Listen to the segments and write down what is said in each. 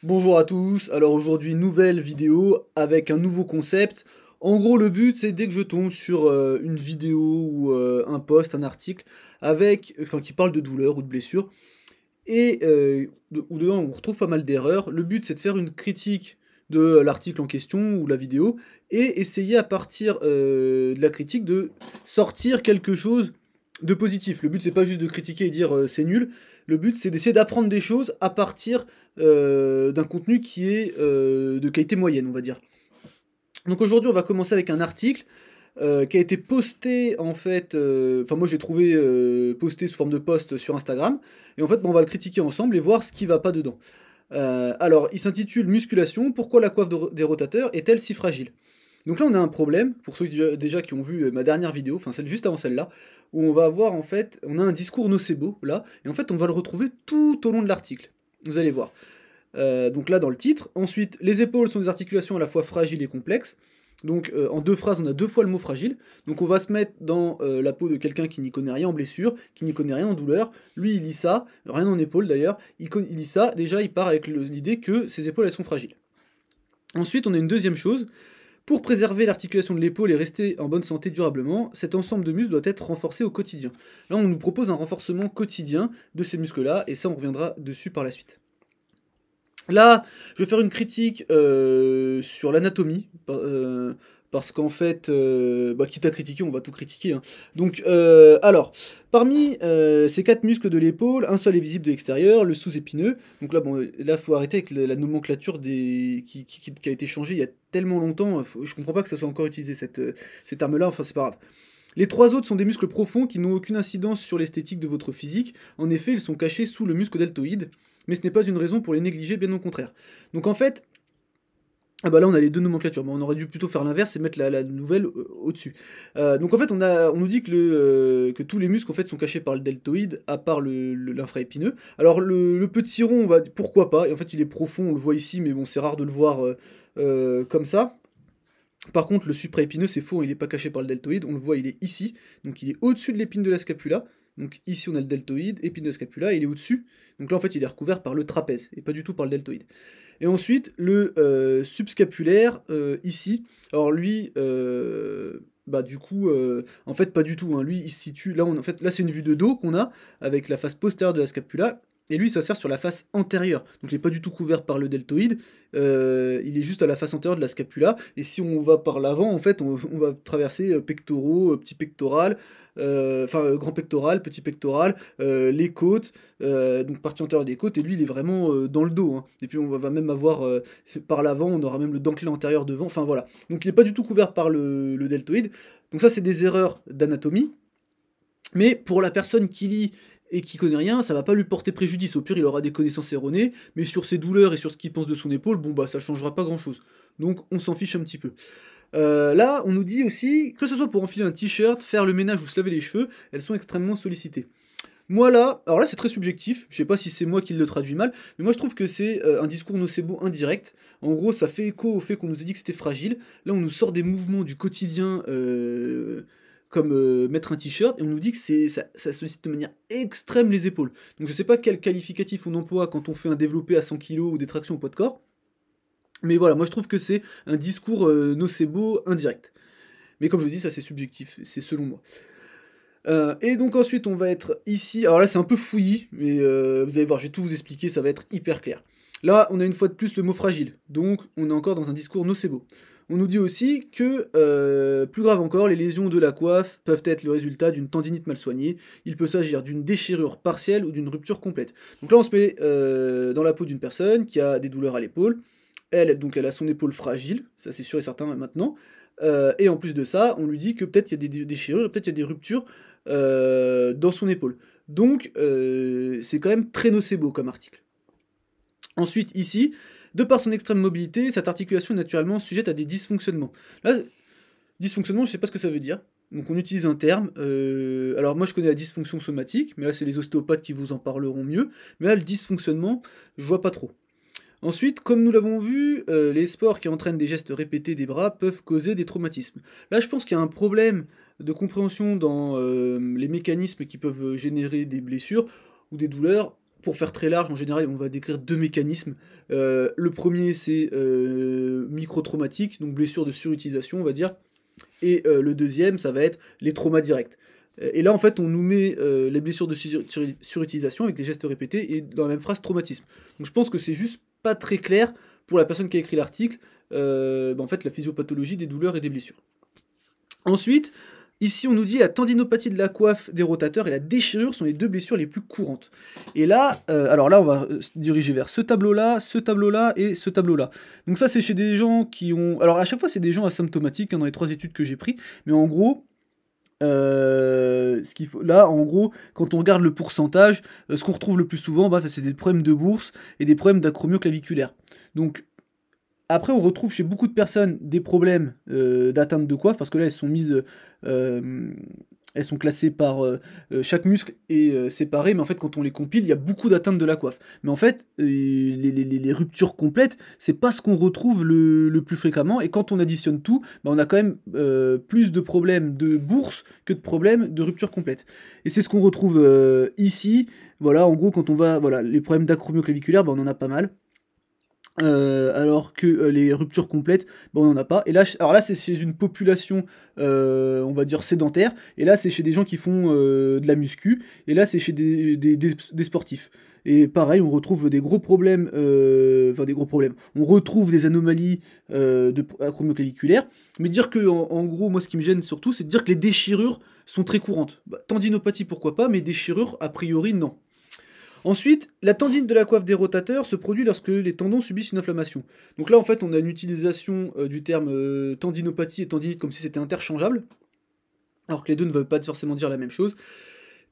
Bonjour à tous, alors aujourd'hui nouvelle vidéo avec un nouveau concept. En gros le but c'est dès que je tombe sur une vidéo ou un post, un article qui parle de douleur ou de blessure et où dedans on retrouve pas mal d'erreurs. Le but c'est de faire une critique de l'article en question ou la vidéo et essayer à partir de la critique de sortir quelque chose de positif. Le but c'est pas juste de critiquer et dire c'est nul. Le but c'est d'essayer d'apprendre des choses à partir d'un contenu qui est de qualité moyenne, on va dire. Donc aujourd'hui on va commencer avec un article qui a été posté en fait, enfin moi j'ai trouvé posté sous forme de post sur Instagram, et en fait on va le critiquer ensemble et voir ce qui va pas dedans. Alors il s'intitule Musculation, pourquoi la coiffe des rotateurs est-elle si fragile? Donc là on a un problème, pour ceux déjà qui ont vu ma dernière vidéo, enfin celle juste avant celle-là, où on va avoir en fait, on a un discours nocebo là, et en fait on va le retrouver tout au long de l'article. Vous allez voir. Donc là dans le titre. Ensuite, les épaules sont des articulations à la fois fragiles et complexes. Donc en deux phrases, on a deux fois le mot fragile. Donc on va se mettre dans la peau de quelqu'un qui n'y connaît rien en blessure, qui n'y connaît rien en douleur. Lui, il lit ça, rien en épaule d'ailleurs. Il lit ça, déjà il part avec l'idée que ses épaules elles sont fragiles. Ensuite, on a une deuxième chose. Pour préserver l'articulation de l'épaule et rester en bonne santé durablement, cet ensemble de muscles doit être renforcé au quotidien. Là, on nous propose un renforcement quotidien de ces muscles-là, et ça, on reviendra dessus par la suite. Là, je vais faire une critique sur l'anatomie, parce qu'en fait, quitte à critiquer, on va tout critiquer, hein. Donc, alors, parmi ces quatre muscles de l'épaule, un seul est visible de l'extérieur, le sous-épineux. Donc là, bon, là, faut arrêter avec la nomenclature qui a été changée il y a tellement longtemps. Je comprends pas que ça soit encore utilisé cette terme-là. Enfin, c'est pas grave. Les trois autres sont des muscles profonds qui n'ont aucune incidence sur l'esthétique de votre physique. En effet, ils sont cachés sous le muscle deltoïde, mais ce n'est pas une raison pour les négliger, bien au contraire. Donc en fait, ah bah là on a les deux nomenclatures, mais on aurait dû plutôt faire l'inverse et mettre la nouvelle au-dessus. Donc en fait on nous dit que tous les muscles en fait sont cachés par le deltoïde, à part l'infraépineux. Alors le petit rond, pourquoi pas, et en fait il est profond, on le voit ici, mais bon c'est rare de le voir comme ça. Par contre, le supraépineux, c'est faux, il n'est pas caché par le deltoïde, on le voit, il est ici, donc il est au-dessus de l'épine de la scapula. Donc ici on a le deltoïde, épine de la scapula, il est au-dessus. Donc là en fait il est recouvert par le trapèze, et pas du tout par le deltoïde. Et ensuite, le subscapulaire, ici, alors lui, du coup, en fait pas du tout, hein. Lui il se situe, là, en fait, là c'est une vue de dos qu'on a, avec la face postérieure de la scapula, et lui ça sert sur la face antérieure, donc il n'est pas du tout couvert par le deltoïde, il est juste à la face antérieure de la scapula, et si on va par l'avant, en fait, on va traverser pectoraux, petit pectoral, grand pectoral, petit pectoral, les côtes, donc partie antérieure des côtes, et lui il est vraiment dans le dos, hein. Et puis on va même avoir, par l'avant, on aura même le dentelé antérieur devant, enfin voilà. Donc il n'est pas du tout couvert par le deltoïde, donc ça c'est des erreurs d'anatomie, mais pour la personne qui lit et qui connaît rien, ça va pas lui porter préjudice. Au pire, il aura des connaissances erronées, mais sur ses douleurs et sur ce qu'il pense de son épaule, bon bah ça changera pas grand chose. Donc on s'en fiche un petit peu. Là, on nous dit aussi, que ce soit pour enfiler un t-shirt, faire le ménage ou se laver les cheveux, elles sont extrêmement sollicitées. Moi là, alors là c'est très subjectif, je sais pas si c'est moi qui le traduis mal, mais moi je trouve que c'est un discours nocebo indirect. En gros, ça fait écho au fait qu'on nous a dit que c'était fragile. Là, on nous sort des mouvements du quotidien comme mettre un t-shirt, et on nous dit que ça sollicite de manière extrême les épaules. Donc je sais pas quel qualificatif on emploie quand on fait un développé à 100 kg ou des tractions au poids de corps, mais voilà, moi je trouve que c'est un discours nocebo indirect. Mais comme je dis, ça c'est subjectif, c'est selon moi. Et donc ensuite on va être ici, alors là c'est un peu fouillis, mais vous allez voir, je vais tout vous expliquer, ça va être hyper clair. Là on a une fois de plus le mot fragile, donc on est encore dans un discours nocebo. On nous dit aussi que, plus grave encore, les lésions de la coiffe peuvent être le résultat d'une tendinite mal soignée, il peut s'agir d'une déchirure partielle ou d'une rupture complète. Donc là on se met dans la peau d'une personne qui a des douleurs à l'épaule, donc elle a son épaule fragile, ça c'est sûr et certain maintenant, et en plus de ça, on lui dit que peut-être il y a des déchirures, peut-être il y a des ruptures dans son épaule. Donc c'est quand même très nocebo comme article. Ensuite ici, de par son extrême mobilité, cette articulation est naturellement sujette à des dysfonctionnements. Là, dysfonctionnement, je sais pas ce que ça veut dire. Donc on utilise un terme. Alors moi je connais la dysfonction somatique, mais là c'est les ostéopathes qui vous en parleront mieux. Mais là le dysfonctionnement, je vois pas trop. Ensuite, comme nous l'avons vu, les sports qui entraînent des gestes répétés des bras peuvent causer des traumatismes. Là, je pense qu'il y a un problème de compréhension dans les mécanismes qui peuvent générer des blessures ou des douleurs. pour faire très large, en général, on va décrire 2 mécanismes. Le premier, c'est micro-traumatique, donc blessure de surutilisation, on va dire. Et le deuxième, ça va être les traumas directs. Et là, en fait, on nous met les blessures de surutilisation avec des gestes répétés et dans la même phrase, traumatisme. Donc je pense que c'est juste pas très clair pour la personne qui a écrit l'article, en fait, la physiopathologie des douleurs et des blessures. Ensuite, ici, on nous dit la tendinopathie de la coiffe des rotateurs et la déchirure sont les 2 blessures les plus courantes. Et là, alors là, on va se diriger vers ce tableau-là et ce tableau-là. Donc ça, c'est chez des gens qui ont... Alors à chaque fois, c'est des gens asymptomatiques, hein, dans les 3 études que j'ai pris, mais en gros... ce qu'il faut, là, en gros, quand on regarde le pourcentage, ce qu'on retrouve le plus souvent, c'est des problèmes de bourse et des problèmes d'acromioclaviculaire. Donc, après, on retrouve chez beaucoup de personnes des problèmes d'atteinte de coiffe, parce que là, elles sont mises, elles sont classées par chaque muscle est séparé, mais en fait, quand on les compile, il y a beaucoup d'atteintes de la coiffe. Mais en fait, les ruptures complètes, c'est pas ce qu'on retrouve le plus fréquemment, et quand on additionne tout, on a quand même plus de problèmes de bourse que de problèmes de rupture complète. Et c'est ce qu'on retrouve ici. Voilà, en gros, quand on va, voilà, les problèmes d'acromioclaviculaire, on en a pas mal. Alors que les ruptures complètes, on n'en a pas. Et là, alors là, c'est chez une population, on va dire sédentaire, et là, c'est chez des gens qui font de la muscu, et là, c'est chez des sportifs. Et pareil, on retrouve des gros problèmes, enfin des gros problèmes. On retrouve des anomalies acromioclaviculaires, mais dire que, en gros, moi, ce qui me gêne surtout, c'est de dire que les déchirures sont très courantes. Tendinopathie, pourquoi pas, mais déchirures, a priori, non. Ensuite, la tendinite de la coiffe des rotateurs se produit lorsque les tendons subissent une inflammation. Donc là, en fait, on a une utilisation du terme tendinopathie et tendinite comme si c'était interchangeable, alors que les deux ne veulent pas forcément dire la même chose.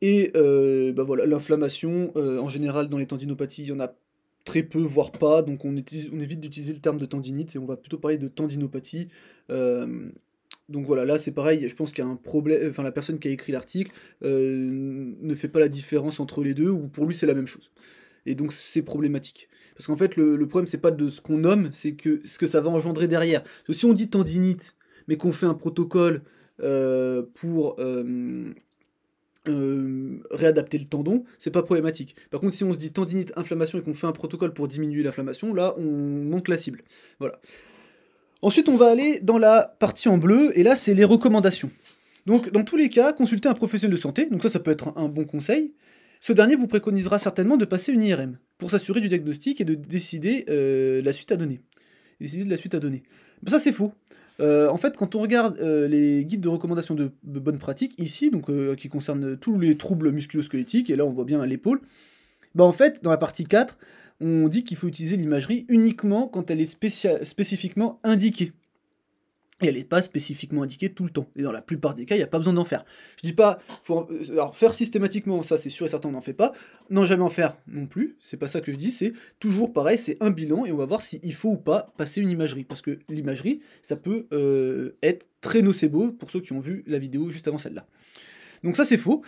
Et voilà, l'inflammation, en général, dans les tendinopathies, il y en a très peu, voire pas, donc on évite d'utiliser le terme de tendinite, et on va plutôt parler de tendinopathie. Donc voilà, là c'est pareil, je pense qu'il y a un problème, enfin la personne qui a écrit l'article ne fait pas la différence entre les deux, ou pour lui c'est la même chose. Et donc c'est problématique. Parce qu'en fait le problème c'est pas de ce qu'on nomme, c'est que ce que ça va engendrer derrière. Parce que si on dit tendinite, mais qu'on fait un protocole pour réadapter le tendon, c'est pas problématique. Par contre si on se dit tendinite, inflammation, et qu'on fait un protocole pour diminuer l'inflammation, là on manque la cible. Voilà. Ensuite, on va aller dans la partie en bleu, et là, c'est les recommandations. Donc, dans tous les cas, consultez un professionnel de santé, donc ça peut être un bon conseil. Ce dernier vous préconisera certainement de passer une IRM, pour s'assurer du diagnostic et de décider la suite à donner. Ça, c'est faux. En fait, quand on regarde les guides de recommandation de bonne pratique, ici, donc qui concernent tous les troubles musculo-squelettiques, et là, on voit bien l'épaule, en fait, dans la partie 4, on dit qu'il faut utiliser l'imagerie uniquement quand elle est spécifiquement indiquée. Et elle n'est pas spécifiquement indiquée tout le temps. Et dans la plupart des cas, il n'y a pas besoin d'en faire. Je dis pas, alors faire systématiquement, ça c'est sûr et certain, on n'en fait pas. Non, jamais en faire non plus, c'est pas ça que je dis, c'est toujours pareil, c'est un bilan, et on va voir s'il faut ou pas passer une imagerie. Parce que l'imagerie, ça peut être très nocebo pour ceux qui ont vu la vidéo juste avant celle-là. Donc ça c'est faux.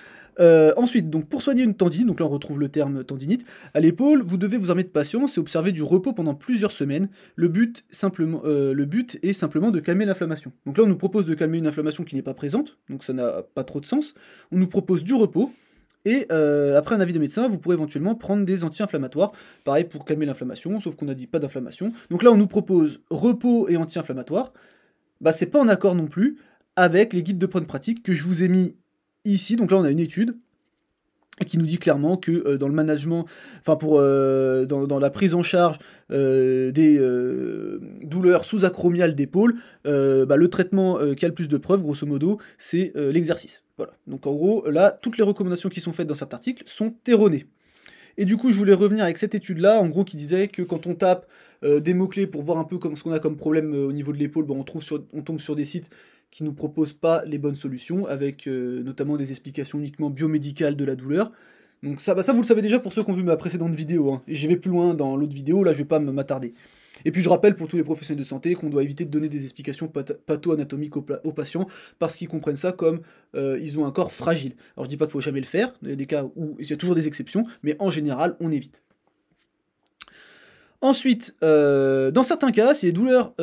Ensuite, donc pour soigner une tendinite, donc là on retrouve le terme tendinite, à l'épaule, vous devez vous armer de patience et observer du repos pendant plusieurs semaines. Le but est simplement de calmer l'inflammation. Donc là on nous propose de calmer une inflammation qui n'est pas présente, donc ça n'a pas trop de sens. On nous propose du repos, et après un avis de médecin, vous pourrez éventuellement prendre des anti-inflammatoires, pareil pour calmer l'inflammation, sauf qu'on a dit pas d'inflammation. Donc là on nous propose repos et anti-inflammatoire, c'est pas en accord non plus avec les guides de bonne pratique que je vous ai mis ici. Donc là on a une étude qui nous dit clairement que dans le management, enfin dans la prise en charge des douleurs sous-acromiales d'épaule, le traitement qui a le plus de preuves, grosso modo, c'est l'exercice. Voilà. Donc en gros, là, toutes les recommandations qui sont faites dans cet article sont erronées. Et du coup, je voulais revenir avec cette étude-là, en gros, qui disait que quand on tape des mots-clés pour voir un peu ce qu'on a comme problème au niveau de l'épaule, on tombe sur des sites qui ne nous proposent pas les bonnes solutions, avec notamment des explications uniquement biomédicales de la douleur. Donc ça, vous le savez déjà pour ceux qui ont vu ma précédente vidéo, hein. Et j'y vais plus loin dans l'autre vidéo, là je vais pas m'attarder. Et puis je rappelle pour tous les professionnels de santé qu'on doit éviter de donner des explications patho-anatomiques aux patients, parce qu'ils comprennent ça comme ils ont un corps fragile. Alors je dis pas qu'il faut jamais le faire, il y a des cas où il y a toujours des exceptions, mais en général on évite. Ensuite, dans certains cas, si les douleurs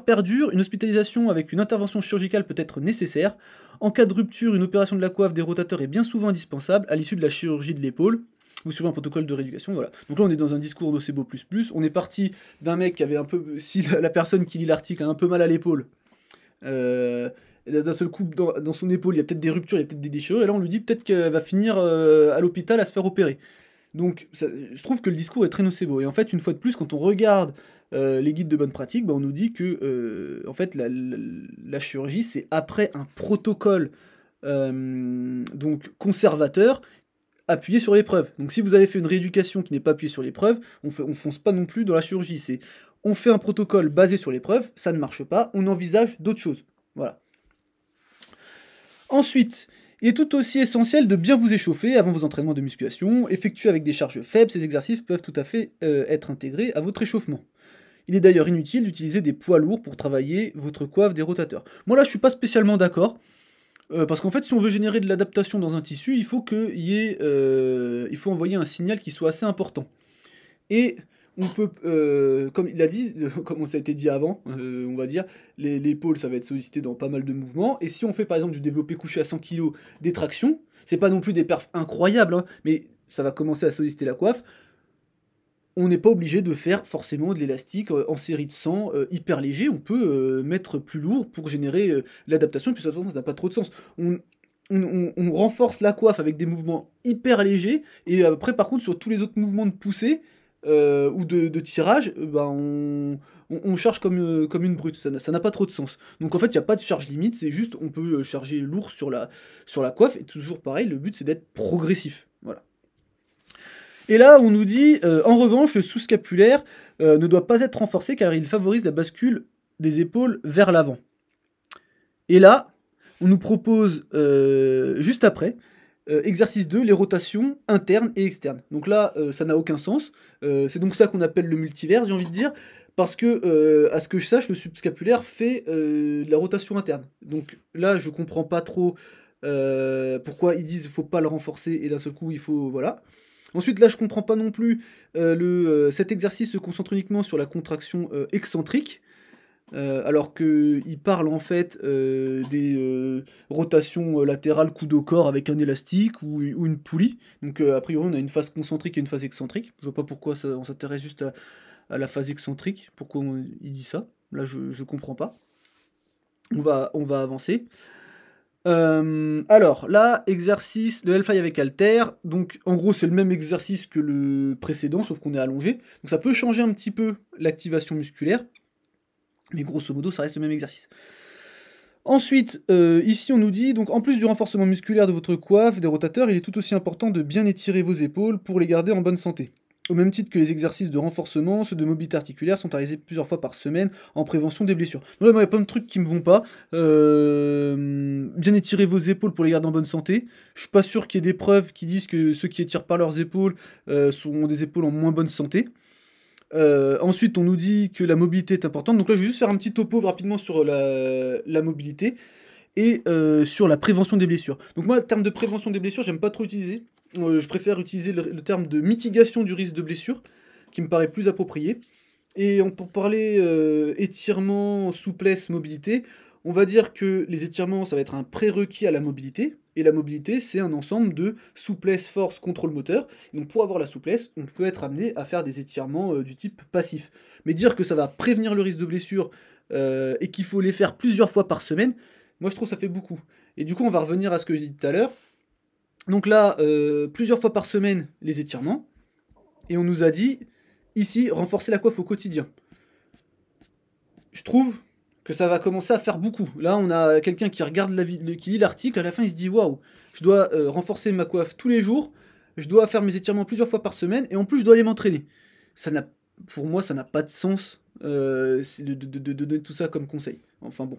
perdurent, une hospitalisation avec une intervention chirurgicale peut être nécessaire. En cas de rupture, une opération de la coiffe des rotateurs est bien souvent indispensable à l'issue de la chirurgie de l'épaule. vous suivez un protocole de rééducation, voilà. Donc là, on est dans un discours nocebo++, on est parti d'un mec qui avait un peu, si la personne qui lit l'article a un peu mal à l'épaule, et d'un seul coup, dans son épaule, il y a peut-être des ruptures, il y a peut-être des déchirures, et là, on lui dit peut-être qu'elle va finir à l'hôpital à se faire opérer. Donc, je trouve que le discours est très nocebo. Et en fait, une fois de plus, quand on regarde les guides de bonne pratique, bah, on nous dit que en fait, la chirurgie, c'est après un protocole donc conservateur appuyé sur l'épreuve. Donc, si vous avez fait une rééducation qui n'est pas appuyée sur l'épreuve, on fonce pas non plus dans la chirurgie. On fait un protocole basé sur l'épreuve, ça ne marche pas, on envisage d'autres choses. Voilà. Ensuite, il est tout aussi essentiel de bien vous échauffer avant vos entraînements de musculation. Effectués avec des charges faibles, ces exercices peuvent tout à fait être intégrés à votre échauffement. Il est d'ailleurs inutile d'utiliser des poids lourds pour travailler votre coiffe des rotateurs. Moi là, je suis pas spécialement d'accord. Parce qu'en fait, si on veut générer de l'adaptation dans un tissu, il faut il faut envoyer un signal qui soit assez important. Et on peut, comme il a dit, comme ça a été dit avant, on va dire, l'épaule, ça va être sollicité dans pas mal de mouvements. Et si on fait par exemple du développé couché à 100 kg, des tractions, c'est pas non plus des perfs incroyables, hein, mais ça va commencer à solliciter la coiffe. On n'est pas obligé de faire forcément de l'élastique en série de 100 hyper léger. On peut mettre plus lourd pour générer l'adaptation. Et puis ça n'a pas trop de sens. On renforce la coiffe avec des mouvements hyper légers. Et après, par contre, sur tous les autres mouvements de poussée ou de tirage, on charge comme une brute. Ça n'a pas trop de sens. Donc en fait, il n'y a pas de charge limite. C'est juste, on peut charger lourd sur la coiffe. Et toujours pareil, le but, c'est d'être progressif. Voilà. Et là, on nous dit, en revanche, le sous-scapulaire ne doit pas être renforcé car il favorise la bascule des épaules vers l'avant. Et là, on nous propose, juste après, exercice 2, les rotations internes et externes. Donc là, ça n'a aucun sens. C'est donc ça qu'on appelle le multivers, j'ai envie de dire, parce que, à ce que je sache, le subscapulaire fait de la rotation interne. Donc là, je comprends pas trop pourquoi ils disent qu'il ne faut pas le renforcer et d'un seul coup, il faut... Voilà. Ensuite, là, je comprends pas non plus, cet exercice se concentre uniquement sur la contraction excentrique, alors qu'il parle en fait des rotations latérales coude au corps avec un élastique ou une poulie. Donc a priori, on a une phase concentrique et une phase excentrique. Je vois pas pourquoi on s'intéresse juste à la phase excentrique, pourquoi il dit ça. Là, je comprends pas. On va avancer. Alors, là, exercice, le Hellfire avec halter, donc en gros c'est le même exercice que le précédent, sauf qu'on est allongé, donc ça peut changer un petit peu l'activation musculaire, mais grosso modo ça reste le même exercice. Ensuite, ici on nous dit, donc en plus du renforcement musculaire de votre coiffe, des rotateurs, il est tout aussi important de bien étirer vos épaules pour les garder en bonne santé. Au même titre que les exercices de renforcement, ceux de mobilité articulaire sont à réaliser plusieurs fois par semaine en prévention des blessures. Donc là, il y a plein de trucs qui me vont pas. Bien étirer vos épaules pour les garder en bonne santé. Je suis pas sûr qu'il y ait des preuves qui disent que ceux qui étirent pas leurs épaules ont des épaules en moins bonne santé. Ensuite, on nous dit que la mobilité est importante. Donc là, je vais juste faire un petit topo rapidement sur la mobilité et sur la prévention des blessures. Donc moi, en termes de prévention des blessures, j'aime pas trop utiliser. Je préfère utiliser le terme de mitigation du risque de blessure, qui me paraît plus approprié. Et pour parler étirement, souplesse, mobilité, on va dire que les étirements, ça va être un prérequis à la mobilité. Et la mobilité, c'est un ensemble de souplesse, force, contrôle moteur. Donc pour avoir la souplesse, on peut être amené à faire des étirements du type passif. Mais dire que ça va prévenir le risque de blessure et qu'il faut les faire plusieurs fois par semaine, moi je trouve que ça fait beaucoup. Et du coup, on va revenir à ce que j'ai dit tout à l'heure. Donc là, plusieurs fois par semaine, les étirements. Et on nous a dit, ici, renforcer la coiffe au quotidien. Je trouve que ça va commencer à faire beaucoup. Là, on a quelqu'un qui regarde qui lit l'article, à la fin, il se dit, waouh, je dois renforcer ma coiffe tous les jours, je dois faire mes étirements plusieurs fois par semaine, et en plus, je dois aller m'entraîner. Pour moi, ça n'a pas de sens de donner tout ça comme conseil. Enfin bon.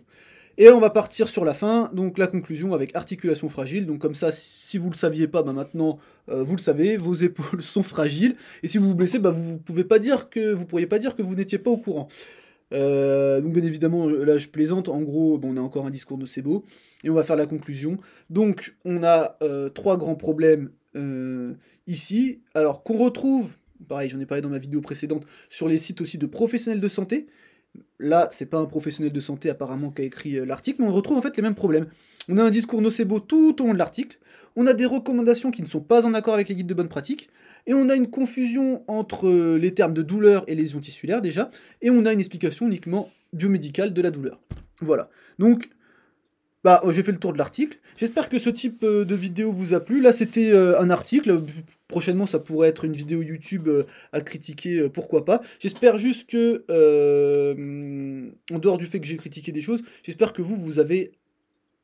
Et on va partir sur la fin, donc la conclusion avec articulation fragile. Donc comme ça, si vous le saviez pas, maintenant vous le savez, vos épaules sont fragiles. Et si vous vous blessez, vous pourriez pas dire que vous n'étiez pas au courant. Donc bien évidemment, là je plaisante. En gros, on a encore un discours nocebo et on va faire la conclusion. Donc on a 3 grands problèmes ici. Alors qu'on retrouve, pareil, j'en ai parlé dans ma vidéo précédente, sur les sites aussi de professionnels de santé. Là, c'est pas un professionnel de santé apparemment qui a écrit l'article, mais on retrouve en fait les mêmes problèmes. On a un discours nocebo tout au long de l'article, on a des recommandations qui ne sont pas en accord avec les guides de bonne pratique, et on a une confusion entre les termes de douleur et lésion tissulaire déjà, et on a une explication uniquement biomédicale de la douleur. Voilà. Donc, bah, j'ai fait le tour de l'article. J'espère que ce type de vidéo vous a plu. Là, c'était un article. Prochainement, ça pourrait être une vidéo YouTube à critiquer, pourquoi pas. J'espère juste que, en dehors du fait que j'ai critiqué des choses, j'espère que vous avez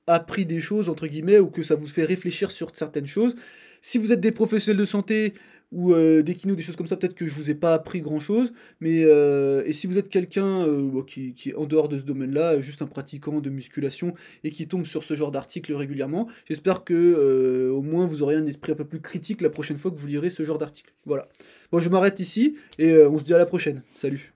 appris des choses, entre guillemets, ou que ça vous fait réfléchir sur certaines choses. Si vous êtes des professionnels de santé ou des kinés, des choses comme ça, peut-être que je vous ai pas appris grand-chose, mais et si vous êtes quelqu'un qui est en dehors de ce domaine-là, juste un pratiquant de musculation, et qui tombe sur ce genre d'article régulièrement, j'espère que au moins vous aurez un esprit un peu plus critique la prochaine fois que vous lirez ce genre d'article. Voilà. Bon, je m'arrête ici, et on se dit à la prochaine. Salut.